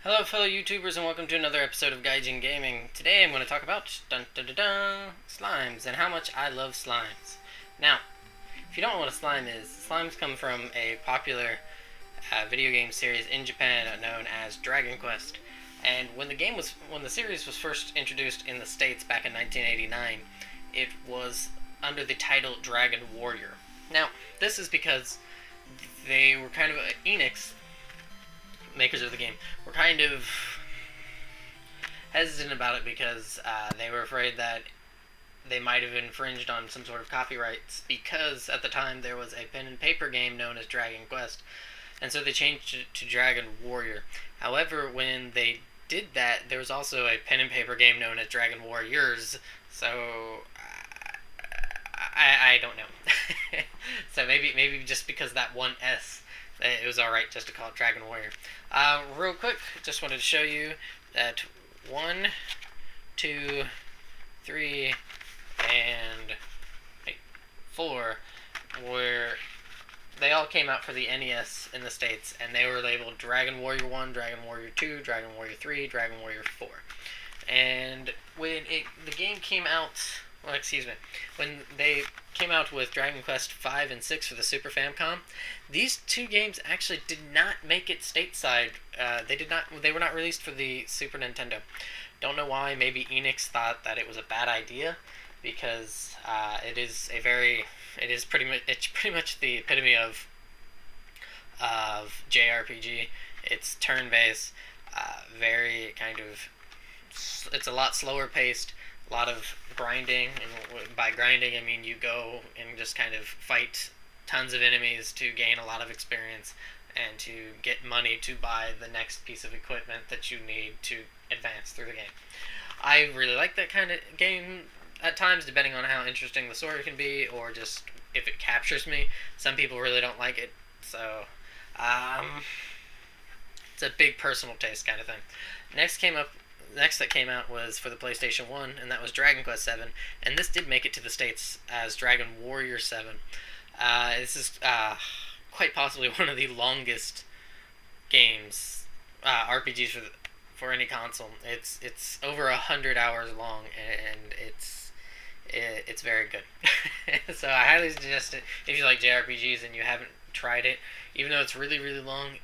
Hello, fellow YouTubers, and welcome to another episode of Gaijin Gaming. Today I'm going to talk about slimes and how much I love slimes. Now, if you don't know what a slime is, slimes come from a popular video game series in Japan known as Dragon Quest. And when the series was first introduced in the States back in 1989, it was under the title Dragon Warrior. Now, this is because they were kind of Enix, makers of the game, were kind of hesitant about it because they were afraid that they might have infringed on some sort of copyrights, because at the time there was a pen and paper game known as Dragon Quest, and so they changed it to Dragon Warrior. However, when they did that, there was also a pen and paper game known as Dragon Warriors, so I don't know. So maybe just because that one S, it was alright just to call it Dragon Warrior. Real quick, just wanted to show you that 1, 2, 3, and 4 where they all came out for the NES in the States, and they were labeled Dragon Warrior 1, Dragon Warrior 2, Dragon Warrior 3, Dragon Warrior 4. And when the game came out, when they came out with Dragon Quest 5 and 6 for the Super Famicom, these two games actually did not make it stateside. They were not released for the Super Nintendo. Don't know why. Maybe Enix thought that it was a bad idea, because it's pretty much the epitome of JRPG. It's turn-based, very kind of. It's a lot slower paced, a lot of grinding, and by grinding I mean you go and just kind of fight tons of enemies to gain a lot of experience and to get money to buy the next piece of equipment that you need to advance through the game. I really like that kind of game at times, depending on how interesting the story can be, or just if it captures me. Some people really don't like it, so it's a big personal taste kind of thing. Next that came out was for the PlayStation 1, and that was Dragon Quest 7, and this did make it to the States as Dragon Warrior 7. This is quite possibly one of the longest games, RPGs for any console. It's over 100 hours long, and it's very good. So I highly suggest it if you like JRPGs and you haven't tried it, even though it's really, really long.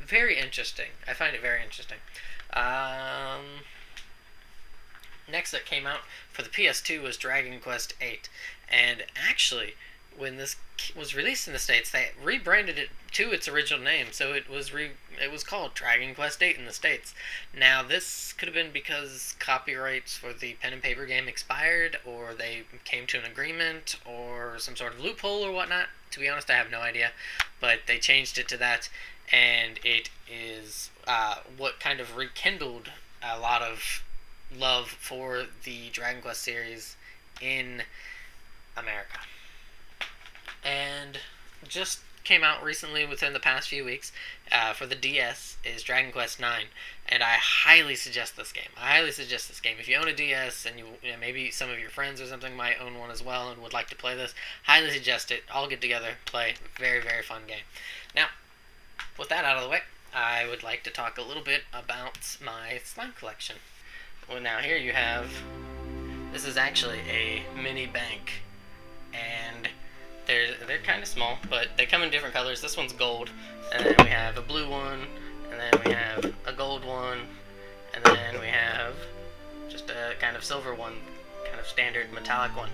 Very interesting. I find it very interesting. Next that came out for the PS2 was Dragon Quest 8, and actually, when this was released in the States, they rebranded it to its original name, so it was called Dragon Quest 8 in the States. Now, this could have been because copyrights for the pen and paper game expired, or they came to an agreement, or some sort of loophole or whatnot. To be honest, I have no idea, but they changed it to that, and it is what kind of rekindled a lot of love for the Dragon Quest series in America. And just came out recently, within the past few weeks, for the DS, is Dragon Quest 9, and I highly suggest this game. If you own a DS, and maybe some of your friends or something might own one as well and would like to play this, highly suggest it. All get together, play. Very, very fun game. Now, with that out of the way, I would like to talk a little bit about my slime collection. Well, now here you have, this is actually a mini bank, and they're kind of small, but they come in different colors. This one's gold, and then we have a blue one, and then we have a gold one, and then we have just a kind of silver one, kind of standard metallic one.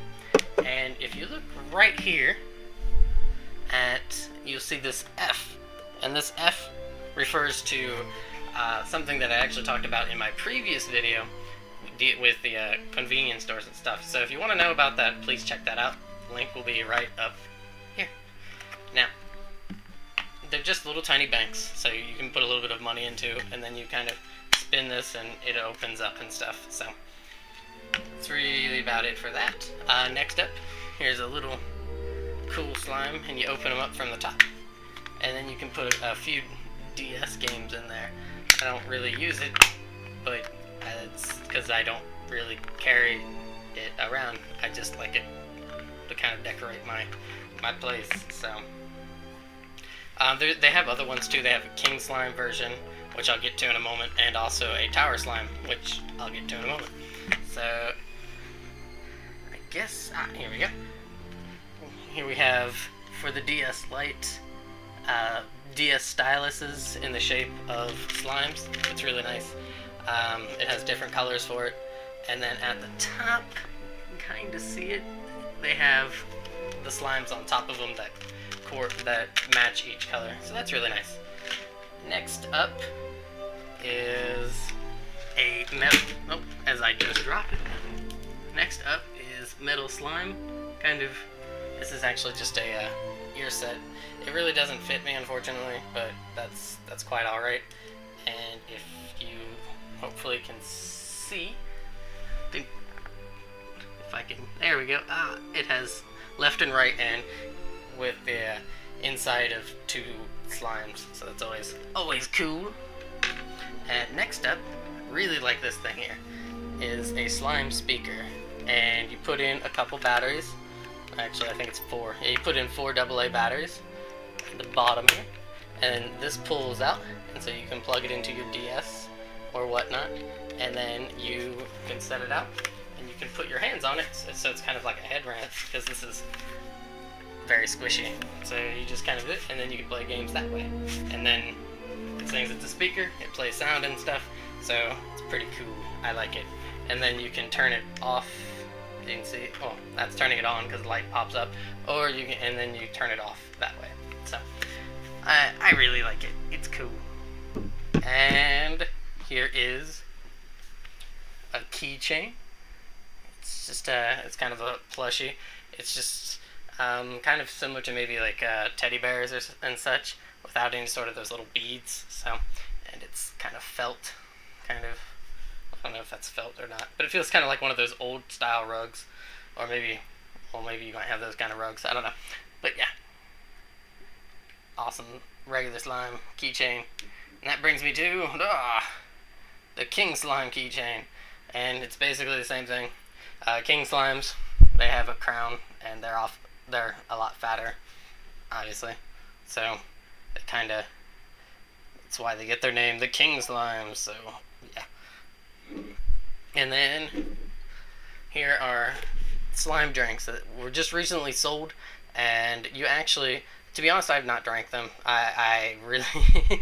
And if you look right here you'll see this F, and this F refers to something that I actually talked about in my previous video with the convenience stores and stuff. So if you want to know about that, please check that out. Link will be right up here. Now, they're just little tiny banks, so you can put a little bit of money into, and then you kind of spin this and it opens up and stuff. So that's really about it for that. Next up, here's a little cool slime, and you open them up from the top, and then you can put a few DS games in there. I don't really use it, but it's because I don't really carry it around. I just like it to kind of decorate my place. So they have other ones too. They have a King Slime version, which I'll get to in a moment, and also a tower slime, which I'll get to in a moment. So, I guess, here we go. Here we have, for the DS Lite, DS styluses in the shape of slimes. It's really nice. It has different colors for it. And then at the top, you can kind of see it, they have the slimes on top of them that match each color. So that's really nice. Next up is a metal, as I just dropped it. Next up is metal slime. This is actually just a ear set. It really doesn't fit me, unfortunately, but that's quite alright. And if you hopefully can see, if I can, there we go. It has left and right, and with the inside of two slimes, so that's always cool. And next up, really like this thing here, is a slime speaker, and you put in a couple batteries. Actually, I think it's 4. Yeah, you put in 4 AA batteries at the bottom here, and this pulls out, and so you can plug it into your DS or whatnot, and then you can set it out, and you can put your hands on it, so it's kind of like a headband, because this is very squishy. So you just kind of do it, and then you can play games that way. And then it sings it's a speaker, it plays sound and stuff, so it's pretty cool. I like it. And then you can turn it off. You can see, well, that's turning it on because the light pops up, or you can, and then you turn it off that way. So I really like it. It's cool. And here is a keychain. It's just it's kind of a plushie. It's just kind of similar to maybe like teddy bears and such, without any sort of those little beads. So, and it's kind of felt, I don't know if that's felt or not, but it feels kind of like one of those old style rugs, or maybe you might have those kind of rugs. I don't know, but yeah, awesome regular slime keychain. And that brings me to the King Slime keychain, and it's basically the same thing. King Slimes, they have a crown, and they're a lot fatter, obviously. So that's why they get their name, the King Slimes. So yeah. And then here are slime drinks that were just recently sold, and you actually, to be honest, I have not drank them. I really I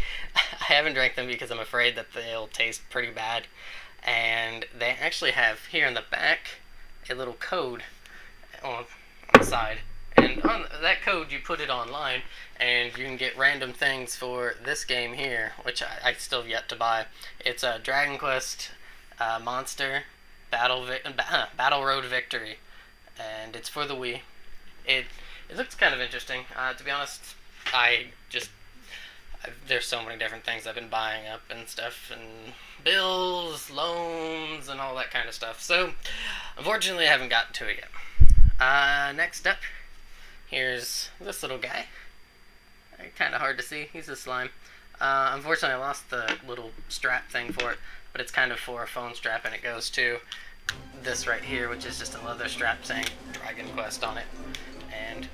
haven't drank them because I'm afraid that they'll taste pretty bad. And they actually have here in the back a little code on the side, and on that code you put it online, and you can get random things for this game here, which I still have yet to buy. It's a Dragon Quest Monster Battle Road Victory, and it's for the Wii. It looks kind of interesting. To be honest, there's so many different things I've been buying up and stuff, and bills, loans, and all that kind of stuff. So, unfortunately, I haven't gotten to it yet. Next up, here's this little guy. Kind of hard to see. He's a slime. Unfortunately, I lost the little strap thing for it, but it's kind of for a phone strap, and it goes to this right here, which is just a leather strap saying Dragon Quest on it. And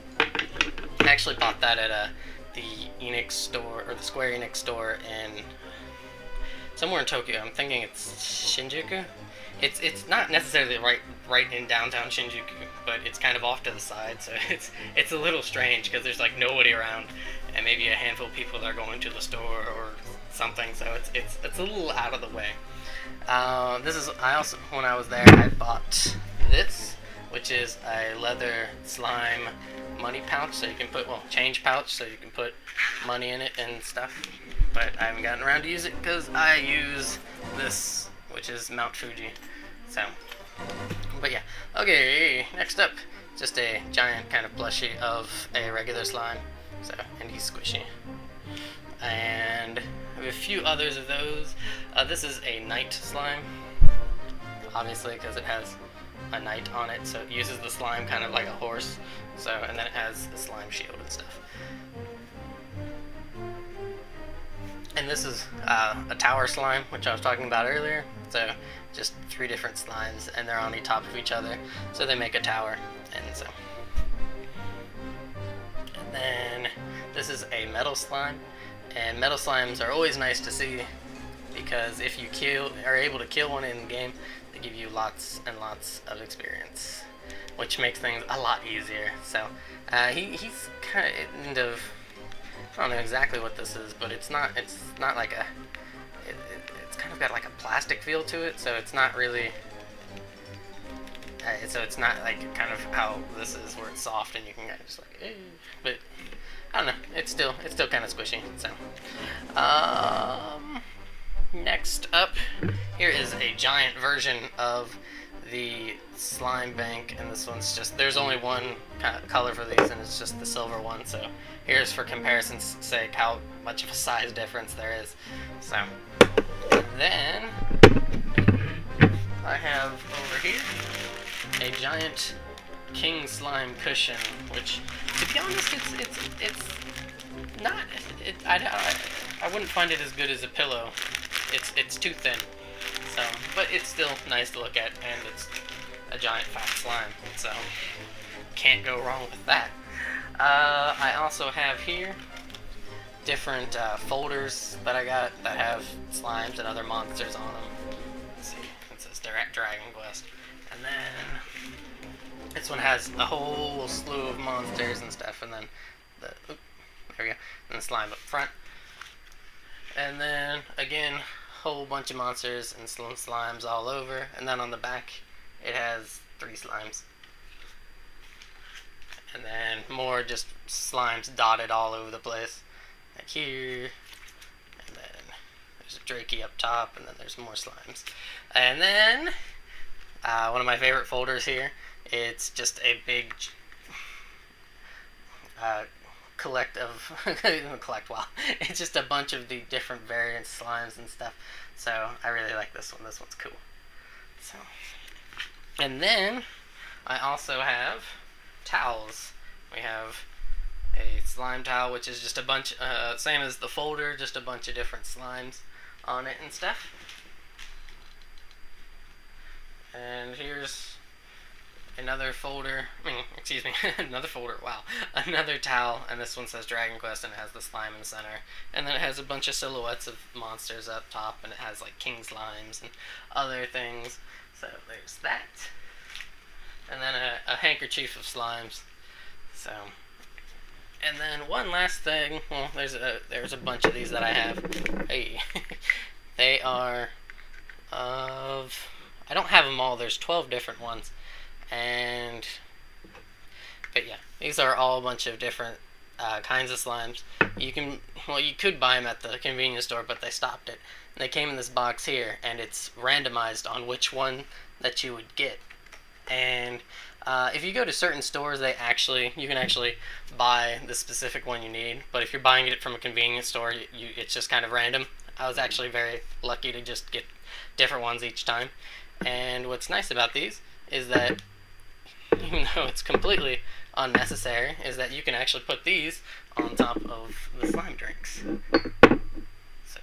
I actually bought that at the Enix store, or the Square Enix store in somewhere in Tokyo. I'm thinking it's Shinjuku. It's not necessarily right in downtown Shinjuku, but it's kind of off to the side, so it's a little strange because there's like nobody around, and maybe a handful of people that are going to the store or something. So it's a little out of the way. I also, when I was there, I bought this, which is a leather slime money pouch, so you can put, change pouch, so you can put money in it and stuff. But I haven't gotten around to use it because I use this, which is Mount Fuji. So, but yeah. Okay, next up, just a giant kind of plushie of a regular slime. So, and he's squishy. And I have a few others of those. This is a knight slime, obviously, because it has a knight on it, so it uses the slime kind of like a horse. So, and then it has the slime shield and stuff. And this is a tower slime, which I was talking about earlier. So, just 3 different slimes, and they're on the top of each other, so they make a tower. And so, and then this is a metal slime, and metal slimes are always nice to see because if you are able to kill one in the game, they give you lots and lots of experience, which makes things a lot easier. So he's kind of, I don't know exactly what this is, but it's not like it's kind of got like a plastic feel to it, so it's not really. So it's not like kind of how this is, where it's soft and you can kind of just like, but I don't know. It's still kind of squishy. So, next up, here is a giant version of the slime bank, and this one's just, there's only one color for these, and it's just the silver one. So here's, for comparison's sake, how much of a size difference there is. So, and then I have over here a giant king slime cushion, which, to be honest, it's not. I wouldn't find it as good as a pillow. It's too thin. So, but it's still nice to look at, and it's a giant fat slime. So, can't go wrong with that. I also have here different folders that I got that have slimes and other monsters on them. Let's see, it says Dragon Quest. And then this one has a whole slew of monsters and stuff, and then there we go, and the slime up front. And then again, whole bunch of monsters and slimes all over, and then on the back it has 3 slimes. And then more just slimes dotted all over the place. Like here, and then there's a Drakey up top, and then there's more slimes. And then one of my favorite folders here, it's just a big it's just a bunch of the different variant slimes and stuff. So I really like this one. This one's cool. So, and then I also have towels. We have a slime towel, which is just a bunch, same as the folder, just a bunch of different slimes on it and stuff. And here's another folder, another folder, wow, another towel, and this one says Dragon Quest, and it has the slime in the center, and then it has a bunch of silhouettes of monsters up top, and it has like king slimes and other things. So there's that, and then a handkerchief of slimes. So, and then one last thing, well, there's a bunch of these that I have. Hey, they are of, I don't have them all, there's 12 different ones. But yeah, these are all a bunch of different kinds of slimes. You could buy them at the convenience store, but they stopped it. And they came in this box here, and it's randomized on which one that you would get. And if you go to certain stores, you can actually buy the specific one you need. But if you're buying it from a convenience store, it's just kind of random. I was actually very lucky to just get different ones each time. And what's nice about these is that, even though it's completely unnecessary, is that you can actually put these on top of the slime drinks. So,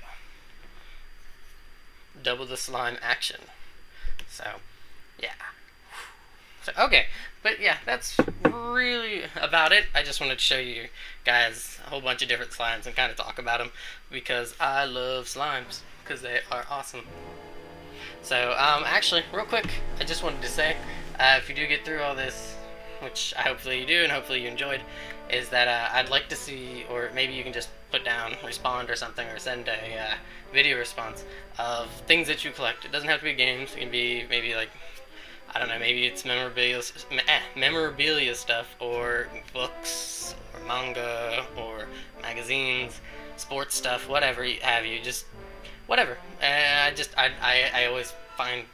double the slime action. So, yeah. So, okay, but yeah, that's really about it. I just wanted to show you guys a whole bunch of different slimes and kind of talk about them, because I love slimes, because they are awesome. So, actually, real quick, I just wanted to say, if you do get through all this, which hopefully you do, and hopefully you enjoyed, is that I'd like to see, or maybe you can just put down, respond or something, or send a video response of things that you collect. It doesn't have to be games. It can be maybe like, I don't know, maybe it's memorabilia stuff, or books, or manga, or magazines, sports stuff, whatever have you, just whatever. I always find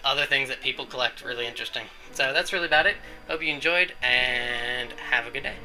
other things that people collect really interesting. So that's really about it. Hope you enjoyed, and have a good day.